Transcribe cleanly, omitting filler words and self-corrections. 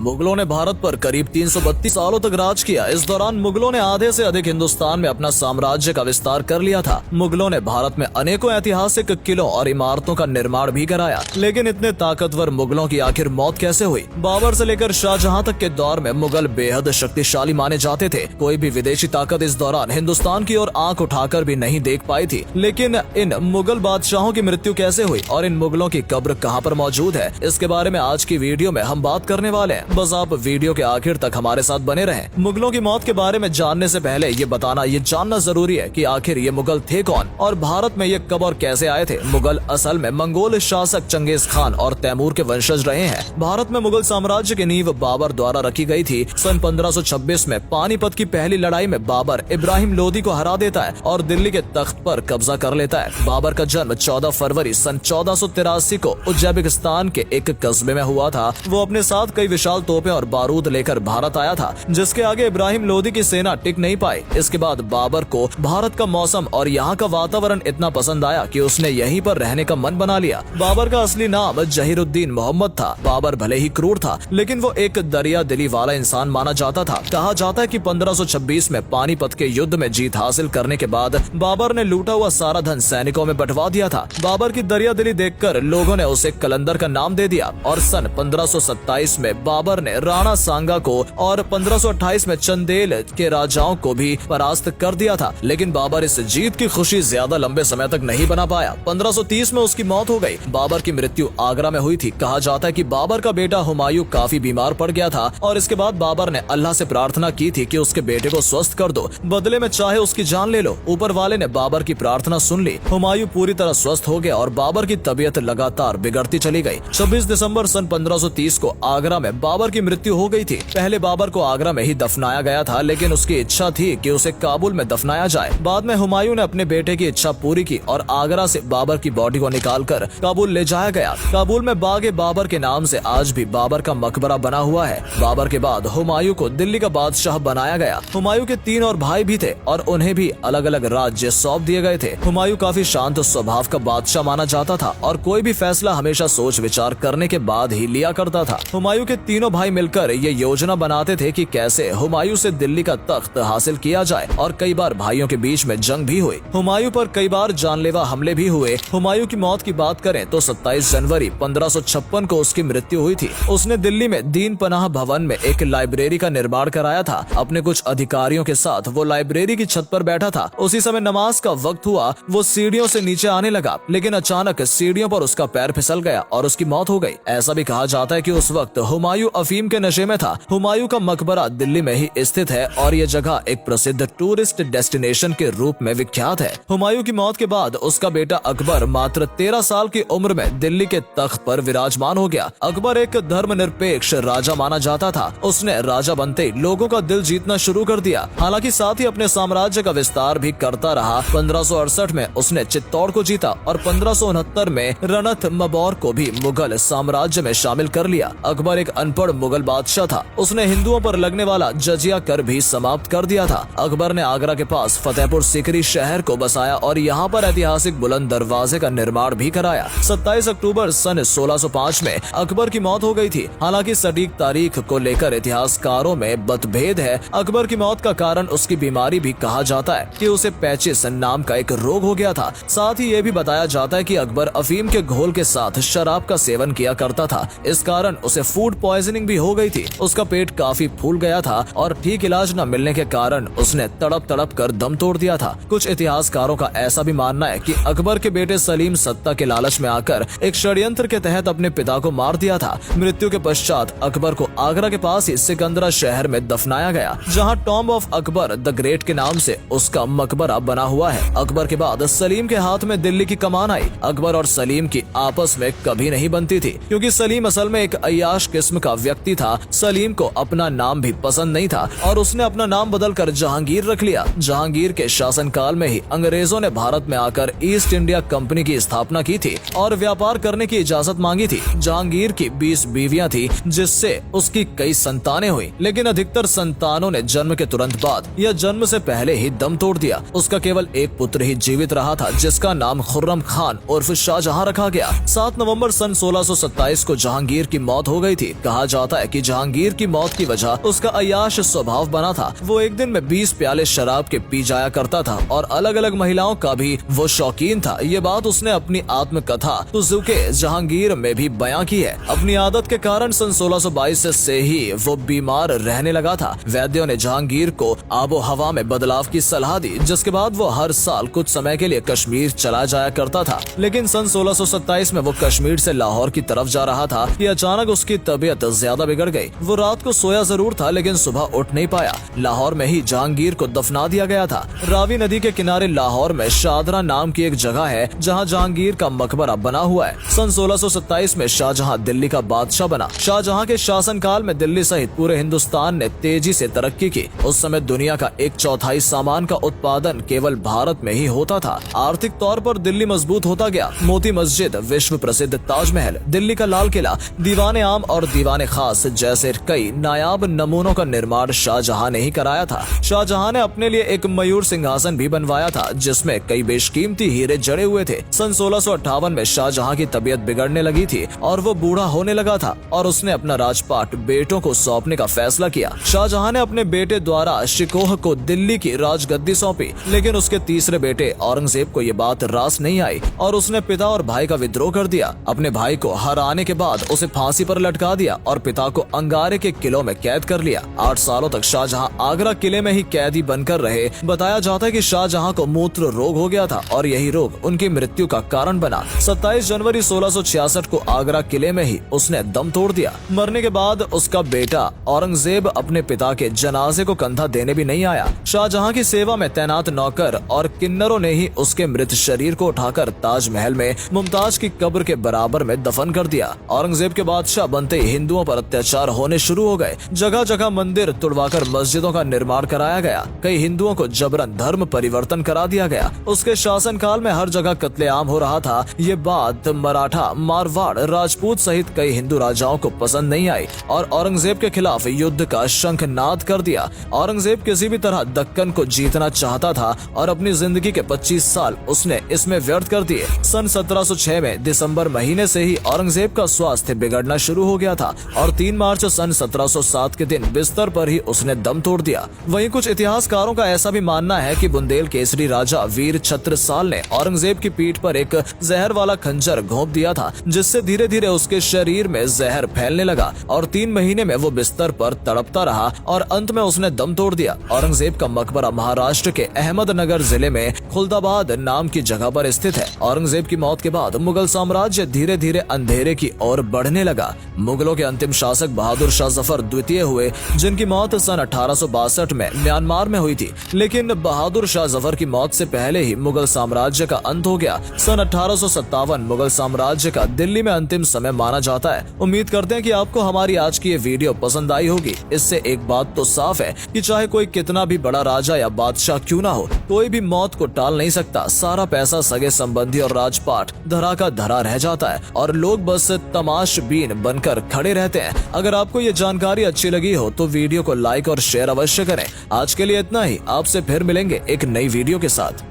मुगलों ने भारत पर करीब 332 सालों तक राज किया। इस दौरान मुगलों ने आधे से अधिक हिंदुस्तान में अपना साम्राज्य का विस्तार कर लिया था। मुगलों ने भारत में अनेकों ऐतिहासिक किलों और इमारतों का निर्माण भी कराया। लेकिन इतने ताकतवर मुगलों की आखिर मौत कैसे हुई? बाबर से लेकर शाहजहां तक के दौर में मुगल बेहद शक्तिशाली माने जाते थे। कोई भी विदेशी ताकत इस दौरान हिंदुस्तान की ओर आंख उठाकर भी नहीं देख पाई थी। लेकिन इन मुगल बादशाहों की मृत्यु कैसे हुई और इन मुगलों की कब्र कहां पर मौजूद है, इसके बारे में आज की वीडियो में हम बात करने वाले हैं। बस आप वीडियो के आखिर तक हमारे साथ बने रहें। मुगलों की मौत के बारे में जानने से पहले ये जानना जरूरी है कि आखिर ये मुगल थे कौन और भारत में ये कब और कैसे आए थे। मुगल असल में मंगोल शासक चंगेज खान और तैमूर के वंशज रहे हैं। भारत में मुगल साम्राज्य की नींव बाबर द्वारा रखी गई थी। सन 1526 में पानीपत की पहली लड़ाई में बाबर इब्राहिम लोदी को हरा देता है और दिल्ली के तख्त पर कब्जा कर लेता है। बाबर का जन्म 14 फरवरी सन 1483 को उज्बेकिस्तान के एक कस्बे में हुआ था। वो अपने साथ कई विशाल तोपें और बारूद लेकर भारत आया था, जिसके आगे इब्राहिम लोदी की सेना टिक नहीं पाई। इसके बाद बाबर को भारत का मौसम और यहाँ का वातावरण इतना पसंद आया कि उसने यहीं पर रहने का मन बना लिया। बाबर का असली नाम जहीरुद्दीन मोहम्मद था। बाबर भले ही क्रूर था, लेकिन वो एक दरिया दिली वाला इंसान माना जाता था। कहा जाता है कि 1526 में पानीपत के युद्ध में जीत हासिल करने के बाद बाबर ने लूटा हुआ सारा धन सैनिकों में बंटवा दिया था। बाबर की दरिया दिली देखकर लोगों ने उसे कलंदर का नाम दे दिया और सन 1527 में बाबर ने राणा सांगा को और 1528 में चंदेल के राजाओं को भी परास्त कर दिया था। लेकिन बाबर इस जीत की खुशी ज्यादा लंबे समय तक नहीं बना पाया। 1530 में उसकी मौत हो गई। बाबर की मृत्यु आगरा में हुई थी। कहा जाता है कि बाबर का बेटा हुमायूं काफी बीमार पड़ गया था और इसके बाद बाबर ने अल्लाह से प्रार्थना की थी कि उसके बेटे को स्वस्थ कर दो, बदले में चाहे उसकी जान ले लो। ऊपर वाले ने बाबर की प्रार्थना सुन ली। हुमायूं पूरी तरह स्वस्थ हो गया और बाबर की तबीयत लगातार बिगड़ती चली गई। 26 दिसंबर सन 1530 को आगरा में बाबर की मृत्यु हो गई थी। पहले बाबर को आगरा में ही दफनाया गया था, लेकिन उसकी इच्छा थी कि उसे काबुल में दफनाया जाए। बाद में हुमायूं ने अपने बेटे की इच्छा पूरी की और आगरा से बाबर की बॉडी को निकालकर काबुल ले जाया गया। काबुल में बागे बाबर के नाम से आज भी बाबर का मकबरा बना हुआ है। बाबर के बाद हुमायूं को दिल्ली का बादशाह बनाया गया। हुमायूं के 3 और भाई भी थे और उन्हें भी अलग अलग राज्य सौंप दिए गए थे। हुमायूं काफी शांत स्वभाव का बादशाह माना जाता था और कोई भी फैसला हमेशा सोच विचार करने के बाद ही लिया करता था। हुमायूं के तीनों भाई मिलकर ये योजना बनाते थे कि कैसे हुमायूं से दिल्ली का तख्त हासिल किया जाए और कई बार भाइयों के बीच में जंग भी हुई। हुमायूं पर कई बार जानलेवा हमले भी हुए। हुमायूं की मौत की बात करें तो 27 जनवरी 1556 को उसकी मृत्यु हुई थी। उसने दिल्ली में दीन पनाह भवन में एक लाइब्रेरी का निर्माण कराया था। अपने कुछ अधिकारियों के साथ वो लाइब्रेरी की छत पर बैठा था। उसी समय नमाज का वक्त हुआ। वो सीढ़ियों से नीचे आने लगा, लेकिन अचानक सीढ़ियों पर उसका पैर फिसल गया और उसकी मौत हो गई। ऐसा भी कहा जाता है कि उस वक्त हुमायूं अफीम के नशे में था। हुमायूं का मकबरा दिल्ली में ही स्थित है और ये जगह एक प्रसिद्ध टूरिस्ट डेस्टिनेशन के रूप में विख्यात है। हुमायूं की मौत के बाद उसका बेटा अकबर मात्र 13 साल की उम्र में दिल्ली के तख्त पर विराजमान हो गया। अकबर एक धर्मनिरपेक्ष राजा माना जाता था। उसने राजा बनते ही लोगों का दिल जीतना शुरू कर दिया। हालांकि साथ ही अपने साम्राज्य का विस्तार भी करता रहा। 1568 में उसने चित्तौड़ को जीता और 1569 में रणथ मबौर को भी मुगल साम्राज्य में शामिल कर लिया। अकबर एक अनपढ़ मुगल बादशाह था। उसने हिंदुओं पर लगने वाला जजिया कर भी समाप्त कर दिया था। अकबर ने आगरा के पास फतेहपुर सीकरी शहर को बसाया और यहाँ पर ऐतिहासिक बुलंद दरवाजे का निर्माण भी कराया। 27 अक्टूबर सन 1605 में अकबर की मौत हो गई थी। हालांकि सटीक तारीख को लेकर इतिहासकारों में मतभेद है। अकबर की मौत का कारण उसकी बीमारी भी कहा जाता है कि उसे पैचिस नाम का एक रोग हो गया था। साथ ही ये भी बताया जाता है कि अकबर अफीम के घोल के साथ शराब का सेवन किया करता था। इस कारण उसे फूड पॉइजनिंग भी हो गई थी। उसका पेट काफी फूल गया था और ठीक इलाज न मिलने के कारण उसने तड़प तड़प कर दम तोड़ दिया था। कुछ इतिहासकारों का ऐसा भी मानना है कि अकबर के बेटे सलीम सत्ता के लालच में आकर एक षड्यंत्र के तहत अपने पिता को मार दिया था। मृत्यु के पश्चात अकबर को आगरा के पास ही सिकंदरा शहर में दफनाया गया, जहां tomb of Akbar the great के नाम से उसका मकबरा बना हुआ है। अकबर के बाद सलीम के हाथ में दिल्ली की कमान आई। अकबर और सलीम की आपस में कभी नहीं बनती थी, क्योंकि सलीम असल में एक अय्याश किस्म का व्यक्ति था। सलीम को अपना नाम भी पसंद नहीं था और उसने अपना नाम बदलकर जहांगीर रख लिया। जहांगीर के शासनकाल में ही अंग्रेजों ने भारत में आकर ईस्ट इंडिया कंपनी की स्थापना की थी और व्यापार करने की इजाजत मांगी थी। जहांगीर की 20 बीवियां थी, जिससे उसकी कई संतानें हुई, लेकिन अधिकतर संतानों ने जन्म के तुरंत बाद या जन्म से पहले ही दम तोड़ दिया। उसका केवल एक पुत्र ही जीवित रहा था, जिसका नाम खुर्रम खान उर्फ शाहजहां रखा गया। 7 नवंबर सन 1627 को जहांगीर की मौत हो गई थी। कहा जाता है कि जहांगीर की मौत की वजह उसका अय्याश स्वभाव बना था। वो एक दिन में 20 प्याले शराब के पी जाया करता था और अलग अलग महिलाओं का भी वो शौकीन था। ये बात उसने अपनी आत्मकथा तुजुके जहांगीर में भी बयां की है। अपनी आदत के कारण सन 1622 से ही वो बीमार रहने लगा था। वैद्यों ने जहांगीर को आबो हवा में बदलाव की सलाह दी, जिसके बाद वो हर साल कुछ समय के लिए कश्मीर चला जाया करता था। लेकिन सन 1627 में वो कश्मीर से लाहौर की तरफ जा रहा था कि अचानक उसकी तबीयत ज्यादा बिगड़ गई। वो रात को सोया जरूर था लेकिन सुबह उठ नहीं पाया। लाहौर में ही जहांगीर को दफना दिया गया था। रावी नदी के किनारे लाहौर में शादरा नाम की एक जगह है जहाँ जहांगीर का मकबरा बना हुआ है। सन 1627 में शाहजहां दिल्ली का बादशाह बना। शाहजहां के शासनकाल में दिल्ली सहित पूरे हिंदुस्तान ने तेजी से तरक्की की। उस समय दुनिया का 1/4 सामान का उत्पादन केवल भारत में ही होता था। आर्थिक तौर पर दिल्ली मजबूत होता गया। मोती मस्जिद, विश्व प्रसिद्ध ताजमहल, दिल्ली का लाल किला, दीवाने आम और दीवाने खास जैसे कई नायाब नमूनों का निर्माण शाहजहां ने ही कराया था। शाहजहां ने अपने लिए एक मयूर सिंहासन भी बनवाया था जिसमें कई बेशकीमती हीरे जड़े हुए थे। सन 1658 में शाहजहां की तबीयत बिगड़ने लगी थी और वो बूढ़ा होने लगा था और उसने अपना राजपाट बेटों को सौंपने का फैसला किया। शाहजहां ने अपने बेटे द्वारा शिकोह को दिल्ली की राजगद्दी सौंपी, लेकिन उसके तीसरे बेटे औरंगजेब को ये बात रास नहीं आई और उसने पिता और भाई का विद्रोह कर दिया। अपने भाई को हराने के बाद उसे फांसी पर लटका दिया और पिता को अंगारे के किलों में कैद कर लिया। 8 सालों तक शाहजहां आगरा किले में ही कैदी बनकर रहे। बताया जाता है कि शाहजहां को मूत्र रोग हो गया था और यही रोग उनकी मृत्यु का कारण बना। 27 जनवरी 1666 को आगरा किले में ही उसने दम तोड़ दिया। मरने के बाद उसका बेटा औरंगजेब अपने पिता के जनाजे को कंधा देने भी नहीं आया। शाहजहां की सेवा में तैनात नौकर और किन्नरों ने ही उसके मृत शरीर को उठाकर ताजमहल में मुमताज की कब्र के बराबर में दफन कर दिया। औरंगजेब के बादशाह बनते ही हिंदुओं पर अत्याचार होने शुरू हो गए। जगह जगह मंदिर तुड़वाकर मस्जिदों का निर्माण कराया गया। कई हिंदुओं को जबरन धर्म परिवर्तन करा दिया गया। उसके शासनकाल में हर जगह कत्लेआम हो रहा था। ये बात मराठा, मारवाड़, राजपूत सहित कई हिंदू राजाओं को पसंद नहीं आई और औरंगजेब के खिलाफ युद्ध का शंखनाद कर दिया। औरंगजेब किसी भी तरह दक्कन को जीतना चाहता था और अपनी जिंदगी के 25 साल उसने इसमें व्यर्थ कर दिए। सन 1706 में दिसंबर महीने से ही औरंगजेब का स्वास्थ्य बिगड़ना शुरू हो गया था और 3 मार्च सन 1707 के दिन बिस्तर पर ही उसने दम तोड़ दिया। वहीं कुछ इतिहासकारों का ऐसा भी मानना है कि बुंदेल केसरी राजा वीर छत्रसाल ने औरंगजेब की पीठ पर एक जहर वाला खंजर घोंप दिया था, जिससे धीरे धीरे उसके शरीर में जहर फैलने लगा और 3 महीने में वो बिस्तर पर तड़पता रहा और अंत में उसने दम तोड़ दिया। औरंगजेब का मकबरा महाराष्ट्र के अहमदनगर जिले में खुलदाबाद नाम की जगह पर स्थित है। औरंगजेब की मौत के बाद मुगल साम्राज्य धीरे धीरे अंधेरे की ओर बढ़ने लगा। मुगलों के अंतिम शासक बहादुर शाह जफर द्वितीय हुए, जिनकी मौत सन 1862 में म्यांमार में हुई थी। लेकिन बहादुर शाह जफर की मौत से पहले ही मुगल साम्राज्य का अंत हो गया। सन 1857 मुगल साम्राज्य का दिल्ली में अंतिम समय माना जाता है। उम्मीद करते हैं कि आपको हमारी आज की ये वीडियो पसंद आई होगी। इससे एक बात तो साफ है कि चाहे कोई कितना भी बड़ा राजा या बादशाह क्यों ना हो, कोई भी मौत को टाल नहीं सकता। सारा पैसा, सगे संबंधी और राजपाट धरा का धरा रह जाता है और लोग बस तमाशबीन बनकर खड़े रहते हैं। अगर आपको ये जानकारी अच्छी लगी हो तो वीडियो को लाइक और शेयर अवश्य करें। आज के लिए इतना ही। आपसे फिर मिलेंगे एक नई वीडियो के साथ।